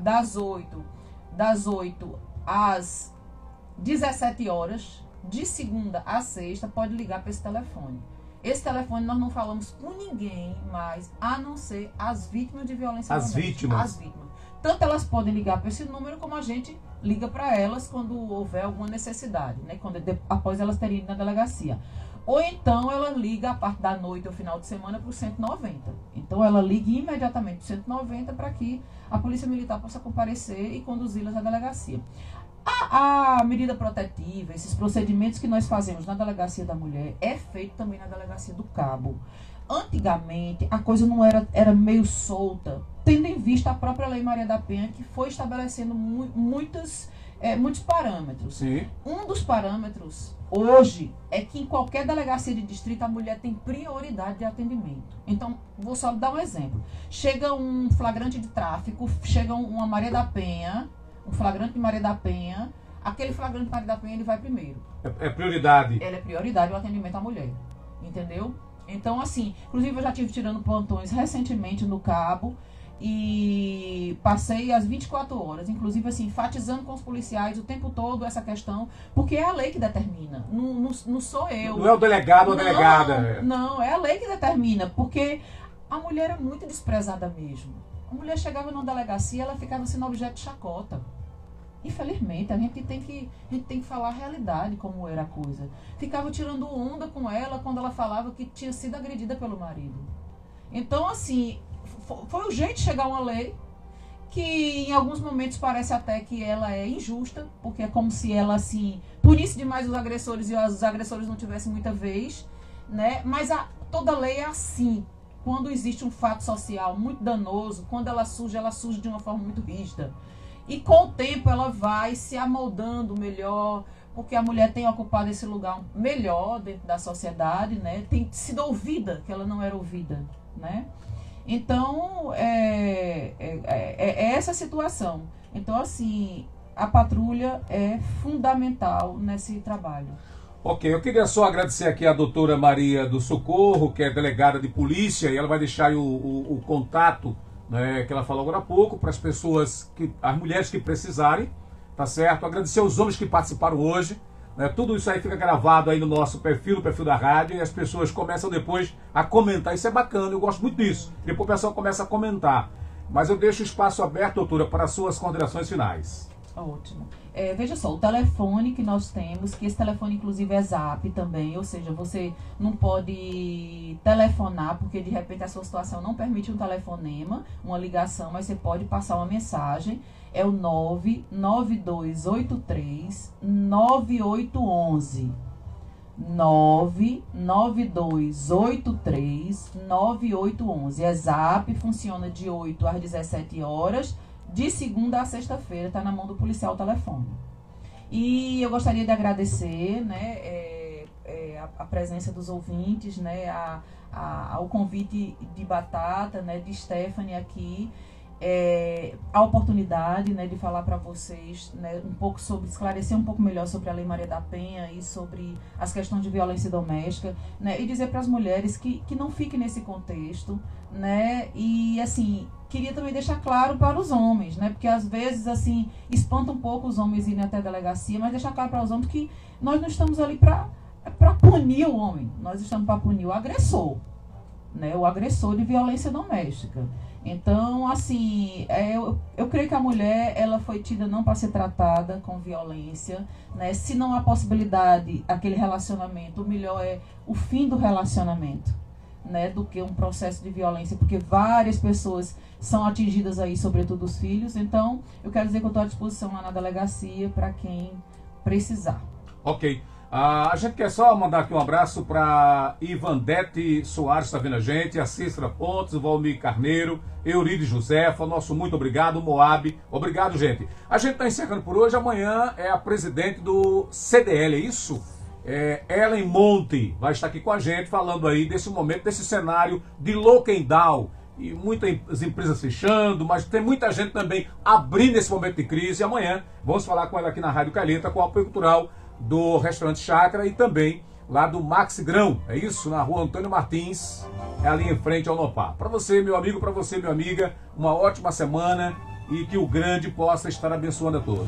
das 8 às 17 horas, de segunda a sexta, pode ligar para esse telefone. Esse telefone nós não falamos com ninguém mais, a não ser as vítimas de violência doméstica. As vítimas. Tanto elas podem ligar para esse número, como a gente liga para elas quando houver alguma necessidade, né? Após elas terem ido na delegacia. Ou então ela liga a parte da noite ou final de semana para o 190. Então ela liga imediatamente para o 190 para que a Polícia Militar possa comparecer e conduzi-las à delegacia. A medida protetiva, esses procedimentos que nós fazemos na Delegacia da Mulher, é feito também na Delegacia do Cabo. Antigamente, a coisa não era meio solta, tendo em vista a própria Lei Maria da Penha, que foi estabelecendo muitos parâmetros. Sim. Um dos parâmetros, hoje, é que em qualquer delegacia de distrito, a mulher tem prioridade de atendimento. Então, vou só dar um exemplo. Chega um flagrante de tráfico, chega uma Maria da Penha, um flagrante de Maria da Penha, aquele flagrante de Maria da Penha, ele vai primeiro. É prioridade. Ela é prioridade o atendimento à mulher. Entendeu? Então, assim, inclusive eu já estive tirando plantões recentemente no Cabo e passei as 24 horas, inclusive assim, enfatizando com os policiais o tempo todo essa questão, porque é a lei que determina, não sou eu. Não é o delegado ou a delegada. Não, é a lei que determina, porque a mulher é muito desprezada mesmo. A mulher chegava numa delegacia, ela ficava sendo objeto de chacota. Infelizmente, a gente tem que falar a realidade, como era a coisa. Ficava tirando onda com ela quando ela falava que tinha sido agredida pelo marido. Então, assim, foi urgente chegar uma lei que em alguns momentos parece até que ela é injusta, porque é como se ela, assim, punisse demais os agressores e os agressores não tivessem muita vez, né? Mas toda lei é assim. Quando existe um fato social muito danoso, quando ela surge de uma forma muito rígida. E com o tempo ela vai se amoldando melhor, porque a mulher tem ocupado esse lugar melhor dentro da sociedade, né? Tem sido ouvida, que ela não era ouvida, né? Então, é essa situação. Então, assim, a patrulha é fundamental nesse trabalho. Ok, eu queria só agradecer aqui a doutora Maria do Socorro, que é delegada de polícia, e ela vai deixar aí o contato, né, que ela falou agora há pouco, para as pessoas, as mulheres que precisarem, tá certo? Agradecer aos homens que participaram hoje, né? Tudo isso aí fica gravado aí no nosso perfil, no perfil da rádio, e as pessoas começam depois a comentar. Isso é bacana, eu gosto muito disso. Depois o pessoal começa a comentar. Mas eu deixo o espaço aberto, doutora, para as suas considerações finais. Ótimo. Veja só, o telefone que nós temos, que esse telefone inclusive é Zap também, ou seja, você não pode telefonar porque de repente a sua situação não permite um telefonema, uma ligação, mas você pode passar uma mensagem. É o 99283-9811. 99283-9811. É Zap, funciona de 8 às 17 horas. De segunda a sexta-feira, está na mão do policial o telefone. E eu gostaria de agradecer, né, a presença dos ouvintes, né, ao convite de Batata, né, de Stephanie aqui, a oportunidade, né, de falar para vocês, né, esclarecer um pouco melhor sobre a Lei Maria da Penha e sobre as questões de violência doméstica, né, e dizer para as mulheres que não fiquem nesse contexto, né, e assim, queria também deixar claro para os homens, né, porque às vezes assim, espanta um pouco os homens irem até a delegacia, mas deixar claro para os homens que nós não estamos ali para punir o homem, nós estamos para punir o agressor, né, o agressor de violência doméstica. Então, assim, eu creio que a mulher, ela foi tida não para ser tratada com violência, né? Se não há possibilidade, aquele relacionamento, o melhor é o fim do relacionamento, né? Do que um processo de violência, porque várias pessoas são atingidas aí, sobretudo os filhos. Então, eu quero dizer que eu estou à disposição lá na delegacia para quem precisar. Ok. A gente quer só mandar aqui um abraço para Ivandete Soares, está vendo a gente, a Cícera Pontes, o Valmir Carneiro, Eurides Josefa, nosso muito obrigado, Moab, obrigado, gente. A gente está encerrando por hoje, amanhã é a presidente do CDL, é isso? Ellen Monte vai estar aqui com a gente, falando aí desse momento, desse cenário de lockdown, e muitas empresas fechando, mas tem muita gente também abrindo esse momento de crise, e amanhã vamos falar com ela aqui na Rádio Calheta, com o apoio cultural do Restaurante Chácara e também lá do Max Grão, é isso? Na rua Antônio Martins, é ali em frente ao Nopá. Para você, meu amigo, para você, minha amiga, uma ótima semana e que o grande possa estar abençoando a todos.